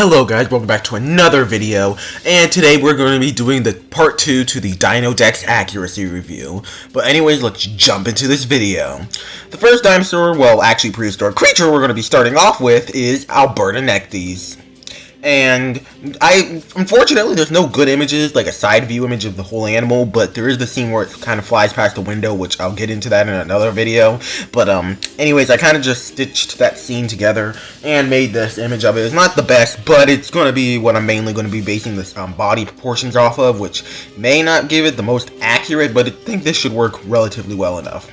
Hello guys, welcome back to another video, and today we're going to be doing the part 2 to the Deinocheirus accuracy review. But anyways, let's jump into this video. The first dinosaur, well actually prehistoric creature we're going to be starting off with is Albertonectes. And unfortunately there's no good images, like a side view image of the whole animal, but there is the scene where it kind of flies past the window, which I'll get into that in another video. But anyways, I kind of just stitched that scene together and made this image of it. It's not the best, but it's going to be what I'm mainly going to be basing this body proportions off of, which may not give it the most accurate, but I think this should work relatively well enough.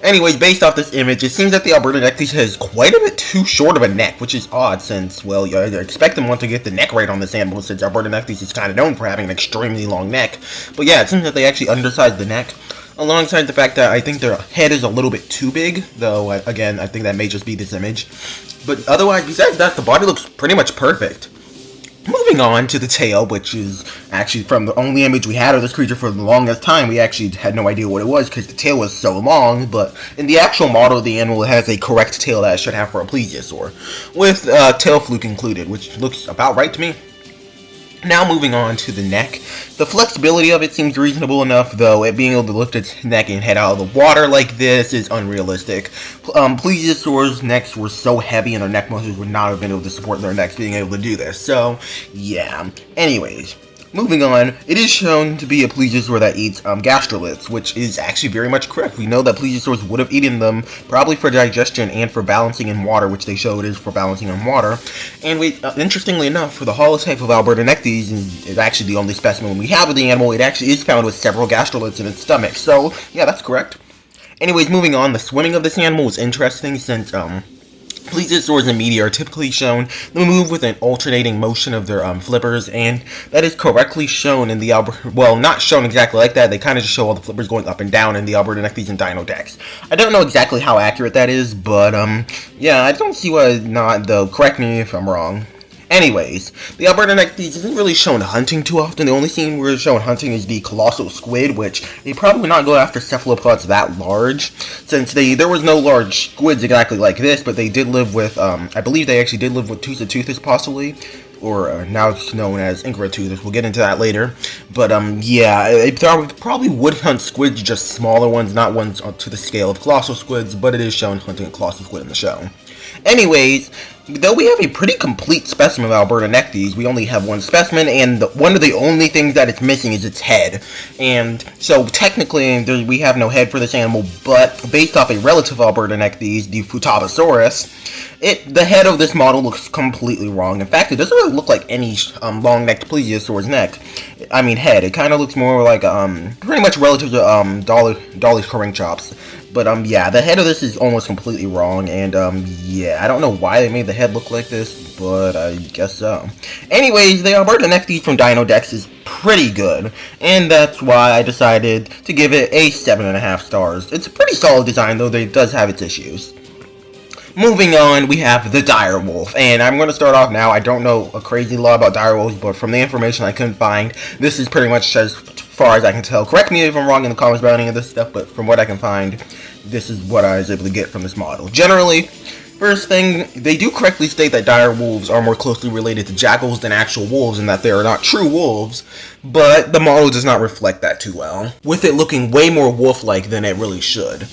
Anyways, based off this image, it seems that the Albertonectes has quite a bit too short of a neck, which is odd since, well, you expect them to get the neck right on this animal since Albertonectes is kind of known for having an extremely long neck. But yeah, it seems that they actually undersized the neck, alongside the fact that I think their head is a little bit too big, though, again, I think that may just be this image. But otherwise, besides that, the body looks pretty much perfect. Moving on to the tail, which is actually from the only image we had of this creature for the longest time. We actually had no idea what it was because the tail was so long, but in the actual model of the animal, it has a correct tail that it should have for a plesiosaur, with tail fluke included, which looks about right to me. Now moving on to the neck. The flexibility of it seems reasonable enough, though it being able to lift its neck and head out of the water like this is unrealistic. Plesiosaurs' necks were so heavy and their neck muscles would not have been able to support their necks being able to do this, so yeah. Anyways, moving on, it is shown to be a plesiosaur that eats gastroliths, which is actually very much correct. We know that plesiosaurs would have eaten them probably for digestion and for balancing in water, which they show it is for balancing in water. And interestingly enough, for the holotype of Albertonectes, is actually the only specimen we have of the animal, it actually is found with several gastroliths in its stomach. So yeah, that's correct. Anyways, moving on, the swimming of this animal is interesting since plesiosaurs in media are typically shown to move with an alternating motion of their flippers, and that is correctly shown in the well, not shown exactly like that. They kind of just show all the flippers going up and down in the Albertonectes and Deinocheirus. I don't know exactly how accurate that is, but yeah, I don't see why not, though. Correct me if I'm wrong. Anyways, the Albertonectes isn't really shown hunting too often. The only scene we're shown hunting is the Colossal squid, which they probably would not go after cephalopods that large, since there was no large squids exactly like this, but they did live with, I believe they actually did live with Tusiteuthis possibly, or now it's known as Incarateuthis. We'll get into that later. But yeah, it probably would hunt squids, just smaller ones, not ones to the scale of colossal squids, but it is shown hunting a colossal squid in the show. Anyways, though we have a pretty complete specimen of Albertonectes, we only have one specimen, and one of the only things that it's missing is its head. And so technically, we have no head for this animal, but based off a relative Albertonectes, the Shuvuuia, the head of this model looks completely wrong. In fact, it doesn't really look like any long-necked plesiosaur's neck. I mean head. It kind of looks more like pretty much relative to Dolly's Coring chops. But yeah, the head of this is almost completely wrong, and yeah, I don't know why they made the head look like this, but I guess so. Anyways, the Albertonectes from Deinocheirus is pretty good, and that's why I decided to give it a 7.5 stars. It's a pretty solid design, though it does have its issues. Moving on, we have the direwolf, and I'm going to start off now. I don't know a crazy lot about direwolves, but from the information I couldn't find, this is pretty much as far as I can tell. Correct me if I'm wrong in the comments about any of this stuff, but from what I can find, this is what I was able to get from this model. Generally, first thing, they do correctly state that direwolves are more closely related to jackals than actual wolves, and that they are not true wolves, but the model does not reflect that too well, with it looking way more wolf-like than it really should.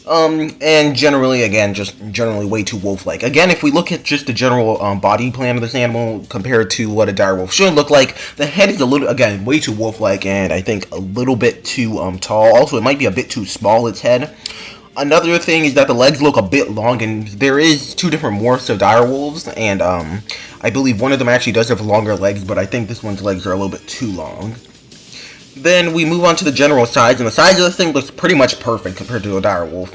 And generally, again, just generally way too wolf-like. Again, if we look at just the general body plan of this animal compared to what a direwolf should look like, the head is a little, again, way too wolf-like, and I think a little bit too tall. Also, it might be a bit too small, its head. Another thing is that the legs look a bit long, and there is two different morphs of direwolves, and I believe one of them actually does have longer legs, but I think this one's legs are a little bit too long. Then we move on to the general size, and the size of this thing looks pretty much perfect compared to a direwolf.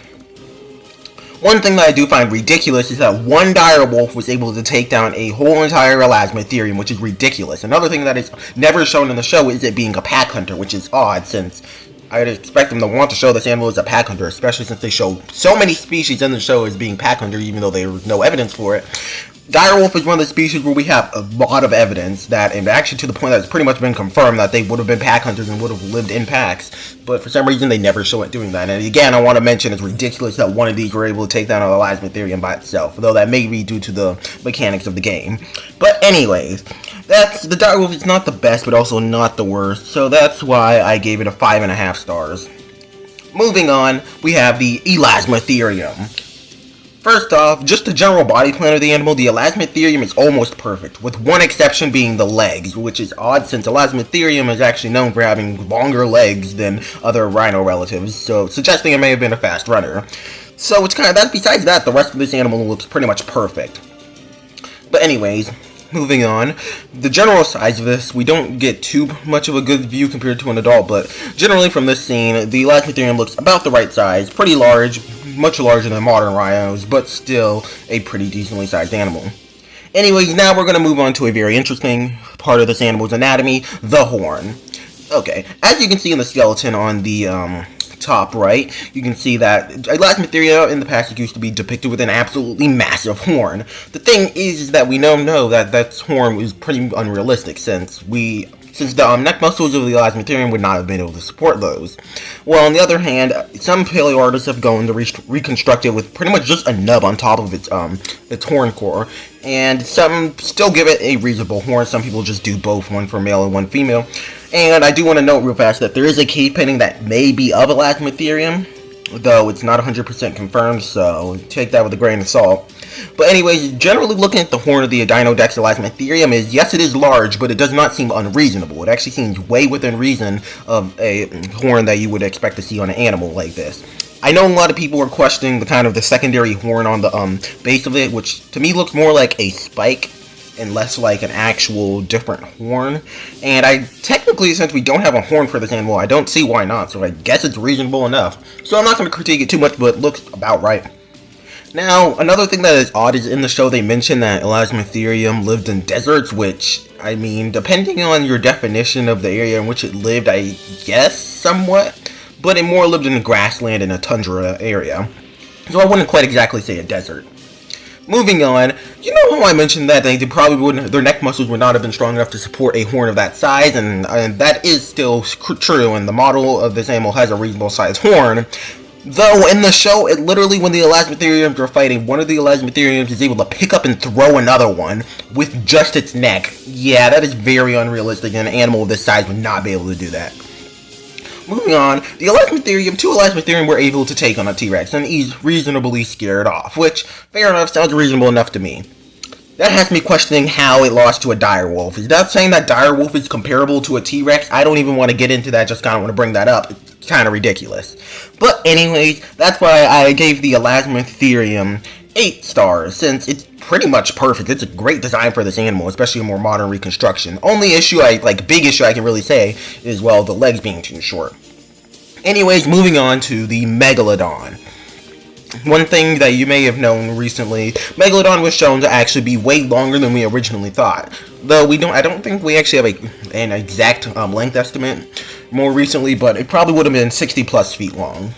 One thing that I do find ridiculous is that one direwolf was able to take down a whole entire Elasmotherium, which is ridiculous. Another thing that is never shown in the show is it being a pack hunter, which is odd, since I'd expect them to want to show this animal as a pack hunter, especially since they show so many species in the show as being pack hunter, even though there was no evidence for it. Direwolf is one of the species where we have a lot of evidence that, and actually to the point that it's pretty much been confirmed, that they would have been pack hunters and would have lived in packs, but for some reason they never show it doing that. And again, I want to mention it's ridiculous that one of these were able to take down an Elasmotherium by itself, though that may be due to the mechanics of the game. But anyways, the Direwolf is not the best, but also not the worst, so that's why I gave it a 5.5 stars. Moving on, we have the Elasmotherium. First off, just the general body plan of the animal, the Elasmotherium is almost perfect, with one exception being the legs, which is odd since Elasmotherium is actually known for having longer legs than other rhino relatives, so suggesting it may have been a fast runner. So it's kind of that. Besides that, the rest of this animal looks pretty much perfect. But anyways, moving on, the general size of this, we don't get too much of a good view compared to an adult, but generally from this scene, the Elasmotherium looks about the right size, pretty large, much larger than modern rhinos, but still a pretty decently sized animal. Anyways, now we're going to move on to a very interesting part of this animal's anatomy, the horn. Okay, as you can see in the skeleton on the top right, you can see that Elasmotheria in the past used to be depicted with an absolutely massive horn. The thing is that we now know that that horn is pretty unrealistic since the neck muscles of the Elasmotherium would not have been able to support those. Well, on the other hand, some paleo artists have gone to reconstruct it with pretty much just a nub on top of its horn core, and some still give it a reasonable horn. Some people just do both, one for male and one female. And I do want to note real fast that there is a cave painting that may be of Elasmotherium, though it's not 100% confirmed, so take that with a grain of salt. But anyways, generally looking at the horn of the Deinocheirus Elasmotherium is, yes, it is large, but it does not seem unreasonable. It actually seems way within reason of a horn that you would expect to see on an animal like this. I know a lot of people are questioning the secondary horn on the base of it, which to me looks more like a spike and less like an actual different horn. And I technically, since we don't have a horn for this animal, I don't see why not, so I guess it's reasonable enough. So I'm not going to critique it too much, but it looks about right. Now, another thing that is odd is in the show they mentioned that Elasmotherium lived in deserts, which, I mean, depending on your definition of the area in which it lived, I guess somewhat, but it more lived in a grassland and a tundra area. So I wouldn't quite exactly say a desert. Moving on, you know how I mentioned that they probably wouldn't, their neck muscles would not have been strong enough to support a horn of that size, and that is still true, and the model of this animal has a reasonable sized horn. Though, in the show, it literally, when the Elasmotheriums are fighting, one of the Elasmotheriums is able to pick up and throw another one with just its neck. Yeah, that is very unrealistic, and an animal of this size would not be able to do that. Moving on, two Elasmotherium were able to take on a T-Rex, and he's reasonably scared off, which, fair enough, sounds reasonable enough to me. That has me questioning how it lost to a direwolf. Is that saying that direwolf is comparable to a T-Rex? I don't even want to get into that, just kind of want to bring that up. It's kind of ridiculous. But anyways, that's why I gave the Elasmotherium 8 stars, since it's pretty much perfect. It's a great design for this animal, especially a more modern reconstruction. Only big issue I can really say is, well, the legs being too short. Anyways, moving on to the Megalodon. One thing that you may have known recently, Megalodon was shown to actually be way longer than we originally thought. Though I don't think we actually have an exact length estimate more recently, but it probably would have been 60 plus feet long.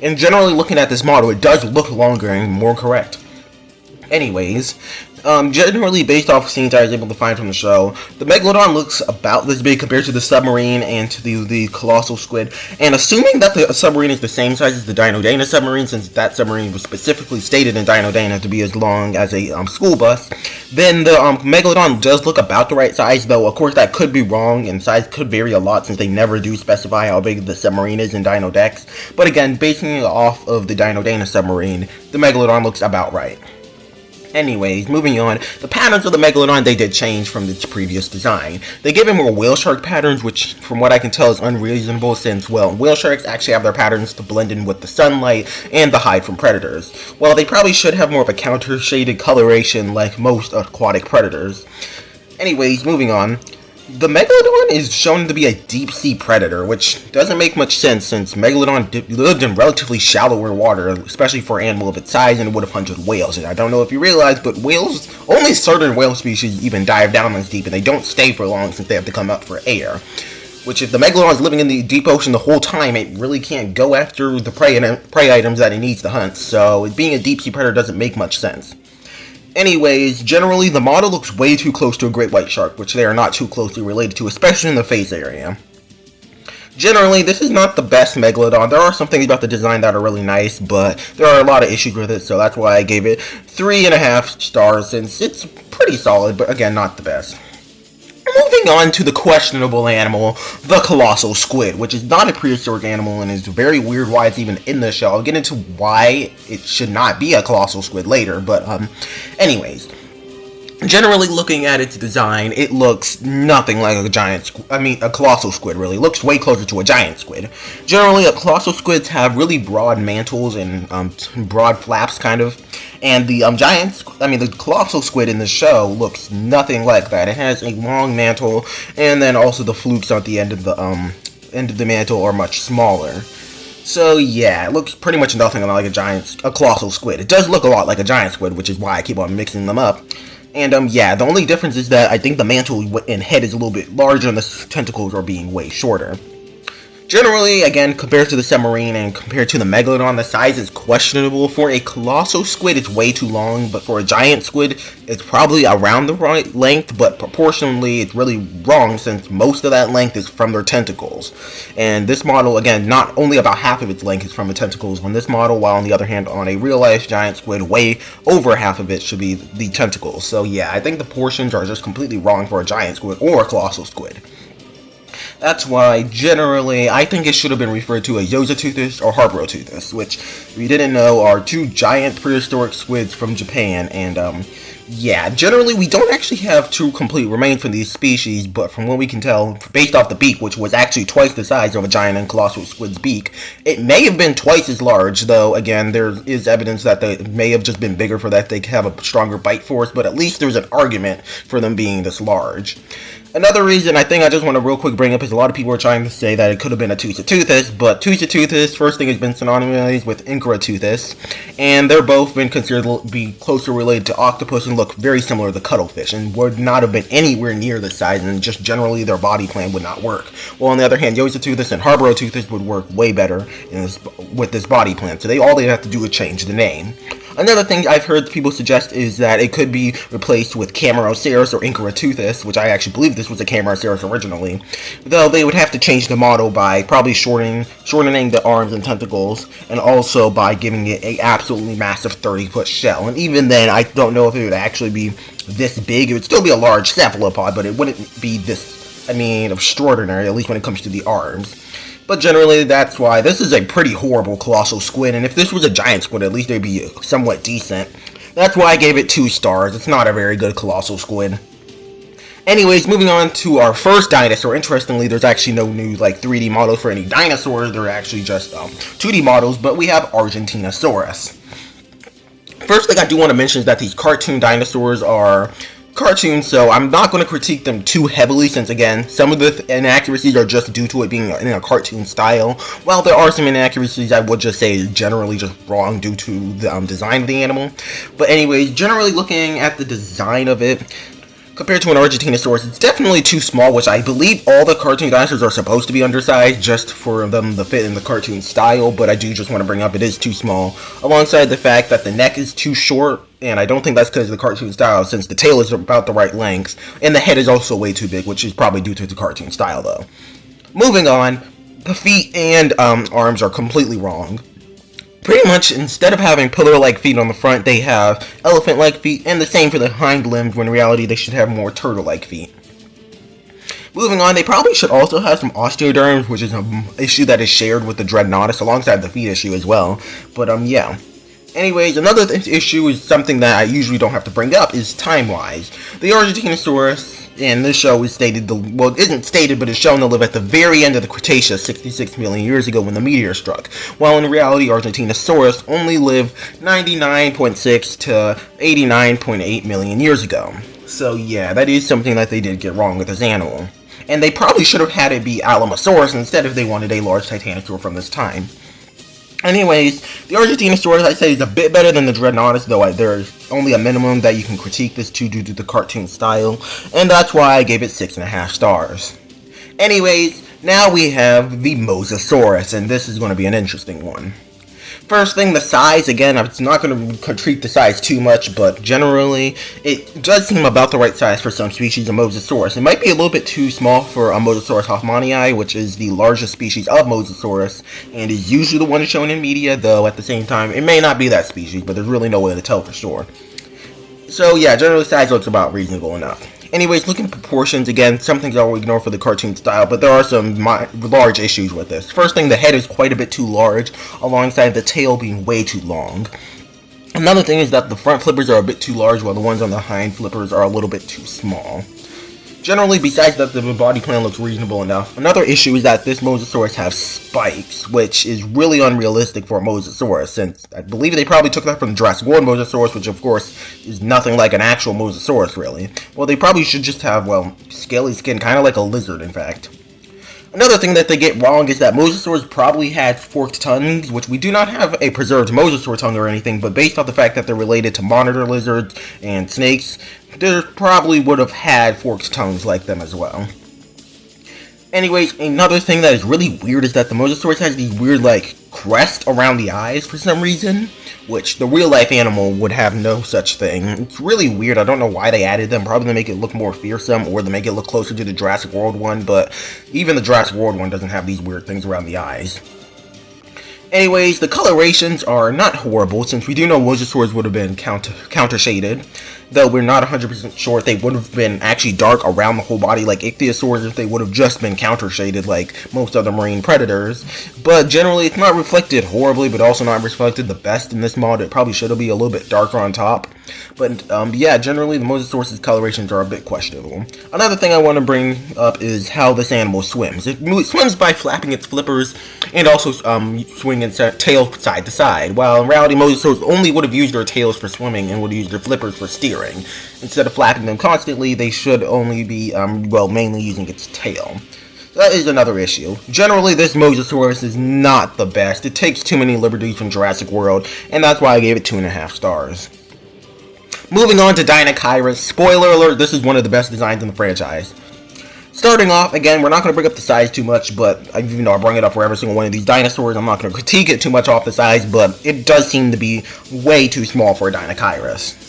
And generally looking at this model, it does look longer and more correct. Anyways, generally based off scenes I was able to find from the show, the Megalodon looks about this big compared to the submarine and to the Colossal squid. And assuming that the submarine is the same size as the Deinocheirus submarine, since that submarine was specifically stated in Deinocheirus to be as long as a school bus, then the Megalodon does look about the right size, though of course that could be wrong, and size could vary a lot since they never do specify how big the submarine is in Deinocheirus. But again, basing it off of the Deinocheirus submarine, the Megalodon looks about right. Anyways, moving on, the patterns of the Megalodon, they did change from its previous design. They gave it more whale shark patterns, which from what I can tell is unreasonable since, well, whale sharks actually have their patterns to blend in with the sunlight and the hide from predators. Well, they probably should have more of a counter-shaded coloration like most aquatic predators. Anyways, moving on. The Megalodon is shown to be a deep-sea predator, which doesn't make much sense since Megalodon lived in relatively shallower water, especially for an animal of its size, and it would have hunted whales. And I don't know if you realize, but only certain whale species even dive down this deep, and they don't stay for long since they have to come up for air. Which, if the Megalodon is living in the deep ocean the whole time, it really can't go after the prey items that it needs to hunt, so being a deep-sea predator doesn't make much sense. Anyways, generally the model looks way too close to a great white shark, which they are not too closely related to, especially in the face area. Generally, this is not the best Megalodon. There are some things about the design that are really nice, but there are a lot of issues with it, so that's why I gave it 3.5 stars, since it's pretty solid, but again, not the best. Moving on to the questionable animal, the Colossal squid, which is not a prehistoric animal and is very weird why it's even in the show. I'll get into why it should not be a Colossal squid later, but anyways. Generally, looking at its design, it looks nothing like a colossal squid, really. It looks way closer to a giant squid. Generally, colossal squids have really broad mantles and broad flaps, kind of. And the the colossal squid in the show looks nothing like that. It has a long mantle, and then also the flukes at the end of the mantle are much smaller. So yeah, it looks pretty much nothing like a colossal squid. It does look a lot like a giant squid, which is why I keep on mixing them up. And yeah, the only difference is that I think the mantle and head is a little bit larger and the tentacles are being way shorter. Generally, again, compared to the submarine and compared to the Megalodon, the size is questionable. For a colossal squid, it's way too long, but for a giant squid, it's probably around the right length, but proportionally, it's really wrong since most of that length is from their tentacles. And this model, again, not only about half of its length is from the tentacles on this model, while on the other hand, on a real-life giant squid, way over half of it should be the tentacles. So yeah, I think the portions are just completely wrong for a giant squid or a colossal squid. That's why, generally, I think it should have been referred to as Yoshiteuthis or Argentinosaurus, which, if you didn't know, are two giant prehistoric squids from Japan, and, yeah, generally, we don't actually have two complete remains from these species, but from what we can tell, based off the beak, which was actually twice the size of a giant and colossal squid's beak, it may have been twice as large, though, again, there is evidence that they may have just been bigger for that they have a stronger bite force, but at least there's an argument for them being this large. Another reason I think I just want to real quick bring up is a lot of people are trying to say that it could have been a Tussateuthis, but Tussateuthis, first thing, has been synonymized with Inaccuracies, and they're both been considered to be closer related to octopus and look very similar to cuttlefish, and would not have been anywhere near the size, and just generally their body plan would not work. Well, on the other hand, Yoshiteuthis and Argentinosaurus would work way better with this body plan, so all they have to do is change the name. Another thing I've heard people suggest is that it could be replaced with Camarasaurus or Inaccuracies, which I actually believe this was a Camarasaurus originally, though they would have to change the model by probably shortening the arms and tentacles, and also by giving it a absolutely massive 30-foot shell. And even then, I don't know if it would actually be this big. It would still be a large cephalopod, but it wouldn't be this, extraordinary, at least when it comes to the arms. But generally, that's why this is a pretty horrible colossal squid, and if this was a giant squid, at least they'd be somewhat decent. That's why I gave it 2 stars. It's not a very good colossal squid. Anyways, moving on to our first dinosaur. Interestingly, there's actually no new 3D models for any dinosaurs. They're actually just 2D models, but we have Argentinosaurus. First thing I do want to mention is that these cartoon dinosaurs are cartoons, so I'm not going to critique them too heavily, since again, some of the inaccuracies are just due to it being in a cartoon style, while there are some inaccuracies I would just say generally just wrong due to the design of the animal. But anyways, generally looking at the design of it, compared to an Argentinosaurus, it's definitely too small, which I believe all the cartoon dinosaurs are supposed to be undersized just for them to fit in the cartoon style, but I do just want to bring up it is too small, alongside the fact that the neck is too short, and I don't think that's because of the cartoon style, since the tail is about the right length, and the head is also way too big, which is probably due to the cartoon style, though. Moving on, the feet and arms are completely wrong. Pretty much, instead of having pillar-like feet on the front, they have elephant-like feet, and the same for the hind limbs, when in reality they should have more turtle-like feet. Moving on, they probably should also have some osteoderms, which is an issue that is shared with the Dreadnoughtus, alongside the feet issue as well. But, yeah. Anyways, another issue is something that I usually don't have to bring up, is time-wise. The Argentinosaurus in this show is stated, it isn't stated, but is shown to live at the very end of the Cretaceous 66 million years ago when the meteor struck, while in reality Argentinosaurus only lived 99.6 to 89.8 million years ago. So yeah, that is something that they did get wrong with this animal. And they probably should have had it be Alamosaurus instead if they wanted a large titanosaur from this time. Anyways, the Argentinosaurus, I'd say, is a bit better than the Dreadnoughtus, though there's only a minimum that you can critique this to due to the cartoon style, and that's why I gave it 6.5 stars. Anyways, now we have the Mosasaurus, and this is going to be an interesting one. First thing, the size. Again, I'm not going to treat the size too much, but generally, it does seem about the right size for some species of Mosasaurus. It might be a little bit too small for Mosasaurus hoffmanii, which is the largest species of Mosasaurus, and is usually the one shown in media, though at the same time, it may not be that species, but there's really no way to tell for sure. So yeah, generally size looks about reasonable enough. Anyways, looking at proportions, again, some things I'll ignore for the cartoon style, but there are some large issues with this. First thing, the head is quite a bit too large, alongside the tail being way too long. Another thing is that the front flippers are a bit too large, while the ones on the hind flippers are a little bit too small. Generally, besides that, the body plan looks reasonable enough. Another issue is that this Mosasaurus has spikes, which is really unrealistic for a Mosasaurus, since I believe they probably took that from the Jurassic World Mosasaurus, which of course is nothing like an actual Mosasaurus, really. Well, they probably should just have, well, scaly skin, kind of like a lizard, in fact. Another thing that they get wrong is that Mosasaurs probably had forked tongues, which we do not have a preserved Mosasaur tongue or anything, but based off the fact that they're related to monitor lizards and snakes, they probably would have had forked tongues like them as well. Anyways, another thing that is really weird is that the Mosasaurus has these weird, like, crest around the eyes for some reason, which the real-life animal would have no such thing. It's really weird. I don't know why they added them, probably to make it look more fearsome, or to make it look closer to the Jurassic World one, but even the Jurassic World one doesn't have these weird things around the eyes. Anyways, the colorations are not horrible, since we do know Mosasaurs would have been counter-shaded, though we're not 100% sure if they would have been actually dark around the whole body like Ichthyosaurs, if they would have just been counter-shaded like most other marine predators. But generally, it's not reflected horribly, but also not reflected the best in this mod. It probably should be a little bit darker on top. But yeah, generally, the Mosasaurus' colorations are a bit questionable. Another thing I want to bring up is how this animal swims. It swims by flapping its flippers and also swinging its tail side to side, while in reality, Mosasaurs only would have used their tails for swimming and would have used their flippers for steering. Instead of flapping them constantly, they should only be, well, mainly using its tail. So that is another issue. Generally, this Mosasaurus is not the best. It takes too many liberties from Jurassic World, and that's why I gave it 2.5 stars. Moving on to Deinocheirus. Spoiler alert, this is one of the best designs in the franchise. Starting off, again, we're not going to bring up the size too much, but even though I bring it up for every single one of these dinosaurs, I'm not going to critique it too much off the size, but it does seem to be way too small for a Deinocheirus.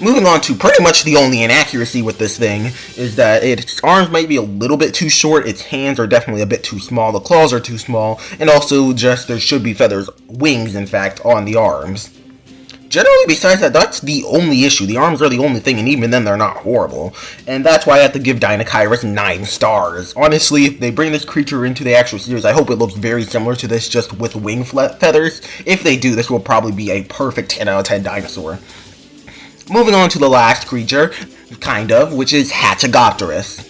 Moving on to pretty much the only inaccuracy with this thing is that its arms might be a little bit too short, its hands are definitely a bit too small, the claws are too small, and also just there should be feathers, wings in fact, on the arms. Generally, besides that, that's the only issue. The arms are the only thing, and even then, they're not horrible. And that's why I have to give Deinocheirus 9 stars. Honestly, if they bring this creature into the actual series, I hope it looks very similar to this, just with wing feathers. If they do, this will probably be a perfect 10 out of 10 dinosaur. Moving on to the last creature, kind of, which is Hatzegopteryx.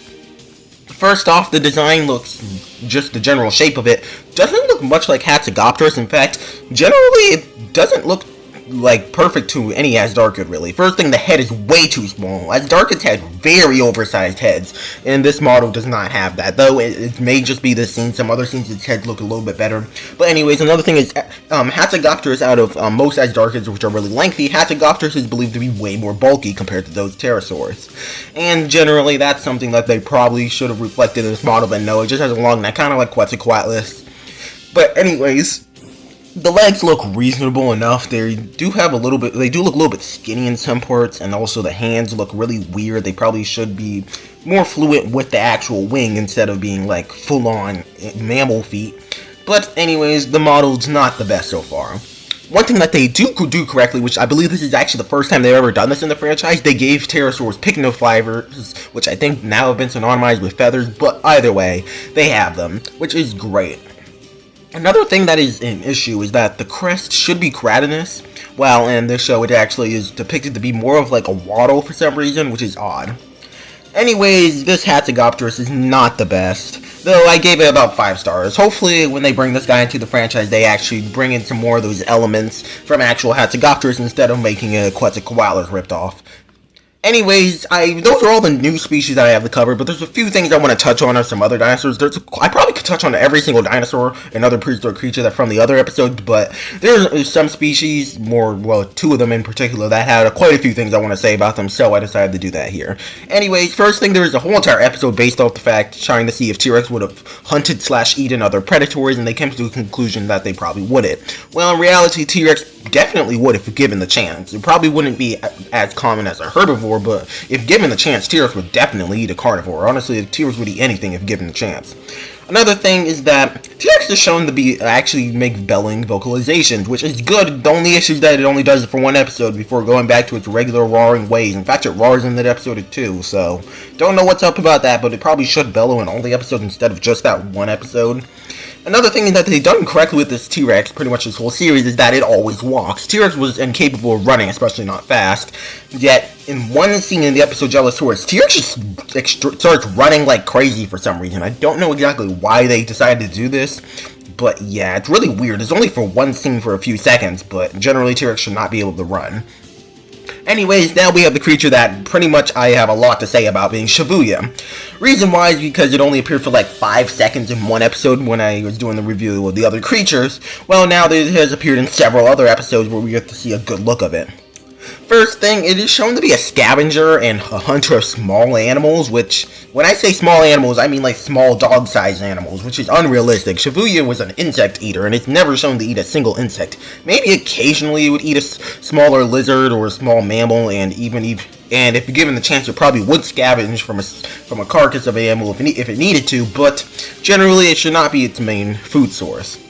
First off, the design looks, just the general shape of it, doesn't look much like Hatzegopteryx. In fact, generally, it doesn't look like perfect to any Asdarchid, really. First thing, the head is way too small. Asdarchids have very oversized heads, and this model does not have that, though it may just be this scene. Some other scenes its heads look a little bit better. But anyways, another thing is Hatzegopteryx, out of most Asdarchids, which are really lengthy, Hatzegopteryx is believed to be way more bulky compared to those pterosaurs. And generally, that's something that they probably should have reflected in this model, but no, it just has a long neck, kind of like Quetzalcoatlus. But anyways, the legs look reasonable enough. They do look a little bit skinny in some parts, and also the hands look really weird. They probably should be more fluent with the actual wing instead of being like full-on mammal feet. But anyways, the model's not the best so far. One thing that they do correctly, which I believe this is actually the first time they've ever done this in the franchise, they gave pterosaurs pycnofibers, which I think now have been synonymized with feathers, but either way, they have them, which is great. Another thing that is an issue is that the crest should be keratinous, while in this show it actually is depicted to be more of like a waddle for some reason, which is odd. Anyways, this Hatzegopteryx is not the best, though I gave it about 5 stars. Hopefully, when they bring this guy into the franchise, they actually bring in some more of those elements from actual Hatzegopteryx instead of making a Quetzalcoatlus ripped off. Anyways, those are all the new species that I have to cover, but there's a few things I want to touch on some other dinosaurs. I probably could touch on every single dinosaur and other prehistoric creature that from the other episodes, but there's some species, two of them in particular, that had quite a few things I want to say about them, so I decided to do that here. Anyways, first thing, there was a whole entire episode based off the fact, trying to see if T-Rex would have hunted/eaten other predators, and they came to the conclusion that they probably wouldn't. Well, in reality, T-Rex definitely would if given the chance. It probably wouldn't be as common as a herbivore, but if given the chance, T-Rex would definitely eat a carnivore. Honestly, T-Rex would eat anything if given the chance. Another thing is that T-Rex is shown to be actually make belling vocalizations, which is good. The only issue is that it only does it for one episode before going back to its regular roaring ways. In fact, it roars in that episode too, so don't know what's up about that, but it probably should bellow in all the episodes instead of just that one episode. Another thing that they've done correctly with this T-Rex, pretty much this whole series, is that it always walks. T-Rex was incapable of running, especially not fast. Yet, in one scene in the episode Jellosaurus, T-Rex just starts running like crazy for some reason. I don't know exactly why they decided to do this, but yeah, it's really weird. It's only for one scene for a few seconds, but generally T-Rex should not be able to run. Anyways, now we have the creature that pretty much I have a lot to say about, being Shuvuuia. Reason why is because it only appeared for like 5 seconds in one episode when I was doing the review of the other creatures. Well, now it has appeared in several other episodes where we get to see a good look of it. First thing, it is shown to be a scavenger and a hunter of small animals, which, when I say small animals, I mean like small dog-sized animals, which is unrealistic. Shuvuuia was an insect eater, and it's never shown to eat a single insect. Maybe occasionally it would eat a smaller lizard or a small mammal, and if given the chance, it probably would scavenge from a carcass of an animal if it needed to, but generally it should not be its main food source.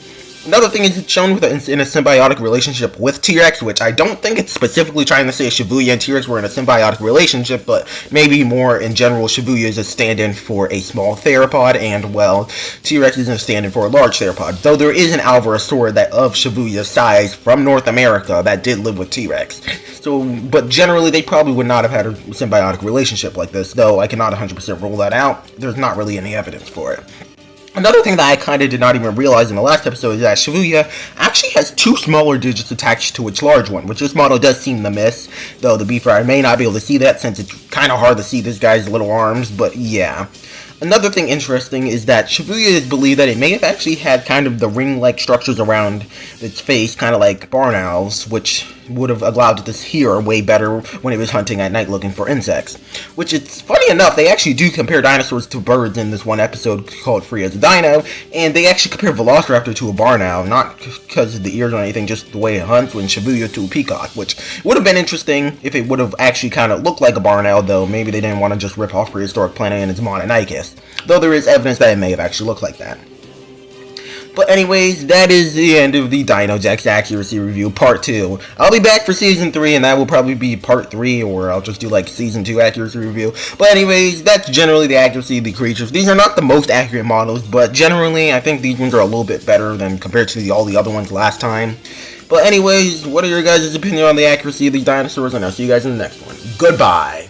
Another thing is it's shown in a symbiotic relationship with T-Rex, which I don't think it's specifically trying to say Shuvuuia and T-Rex were in a symbiotic relationship, but maybe more in general, Shuvuuia is a stand-in for a small theropod, and, well, T-Rex is a stand-in for a large theropod. Though there is an Alvarezsaur of Shuvuuia's size from North America that did live with T-Rex. But generally, they probably would not have had a symbiotic relationship like this, though I cannot 100% rule that out. There's not really any evidence for it. Another thing that I kind of did not even realize in the last episode is that Shuvuuia actually has 2 smaller digits attached to its large one, which this model does seem to miss, though to be fair, I may not be able to see that since it's kind of hard to see this guy's little arms, but yeah. Another thing interesting is that Shuvuuia is believed that it may have actually had kind of the ring-like structures around its face, kind of like barn owls, which would have allowed it to hear way better when it was hunting at night looking for insects. Which, it's funny enough, they actually do compare dinosaurs to birds in this one episode called Free as a Dino, and they actually compare Velociraptor to a barn owl, not because of the ears or anything, just the way it hunts, when Shuvuuia to a peacock, which would have been interesting if it would have actually kind of looked like a barn owl, though maybe they didn't want to just rip off prehistoric planet and its Mononicus, though there is evidence that it may have actually looked like that. But anyways, that is the end of the Deinocheirus accuracy review, part 2. I'll be back for season 3, and that will probably be part 3, or I'll just do like season 2 accuracy review. But anyways, that's generally the accuracy of the creatures. These are not the most accurate models, but generally, I think these ones are a little bit better than compared to all the other ones last time. But anyways, what are your guys' opinion on the accuracy of these dinosaurs? And I'll see you guys in the next one. Goodbye!